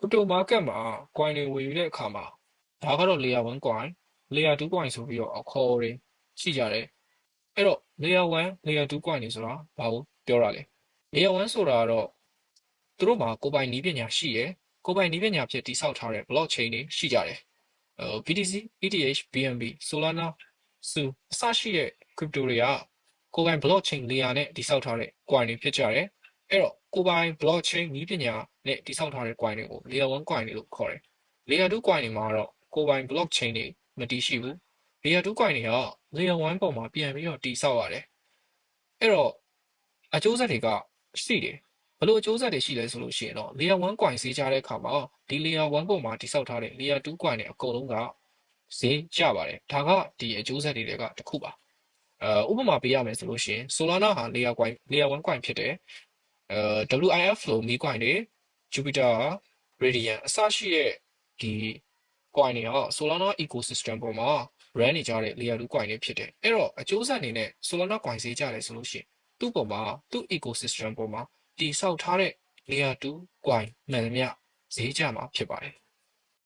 crypto market မှာ coin တွေဝယ်ယူတဲ့အခါမှာဒါကတော့ layer 1 coin layer 2 coin ဆိုပြီးတော့အခေါ်တွေရှိကြတယ်အဲ့တော့ layer 1 layer 2 coin တွေဆိုတာဘာကိုပြောတာလဲ layer 1ဆိုတာကတော့သူတို့မှာကိုယ်ပိုင်နည်းပညာရှိရယ်ကိုယ်ပိုင်နည်းပညာဖြစ်တည်ဆောက်ထားတဲ့ blockchain တွေရှိကြတယ်BTC ETH BNB Solana စုအစရှိတဲ့ crypto တွေကကိုယ်ပိုင် blockchain layer နဲ့တည်ဆောက်ထားတဲ့ coin တွေဖြစ်ကြတယ်အဲ့တော့ကိုယ်ပိုင် blockchain နည်းပညာနဲ့တည်ဆောက်ထားတဲ့ coin တွေကို layer 1 coin တွေလို့ခေါ်တယ် layer 2 coin တွေမှာတော့ကိုယ်ပိုင် blockchain တွေမတည်ရှိဘူး layer 2 coin တွေက layer 1 ပေါ်မှာပြန်ပြီးတော့တည်ဆောက်ရတယ်အဲ့တော့အကျိုးဆက်တွေကရှိတယ်ဘလို့အကျိုးဆက်တွေရှိလဲဆိုလို့ရှိရင်တော့ layer 1 coin ဈေးကြတဲ့အခါမှာဒီ layer 1 ပေါ်မှာတည်ဆောက်ထားတဲ့ layer 2 coin တွေအကုန်လုံးကဈေးကျပါတယ်ဒါကဒီအကျိုးဆက်တွေကတစ်ခုပါဥပမာပေးရမယ်ဆိုလို့ရှိရင် Solana ဟာ layer 1 coin ဖြစ်တယ်WIF flow မီး coin တွေ Jupiter Radiant အစရှိတဲ့ဒီ coin တွေဟာ Solana ecosystem ပေါ်မှာ run နေကြတဲ့ layer 2 coin တွေဖြစ်တယ်အဲ့တော့အကျိုးဆက်အနေနဲ့ Solana coin ဈေးကျတယ်ဆိုလို့ရှိရင်သူ့ပေါ်မှာသူ့ ecosystem ပေါ်မှာတည်ဆောက်ထားတဲ့ layer 2 coin မှန်သမျှဈေးကျမှာဖြစ်ပါတယ်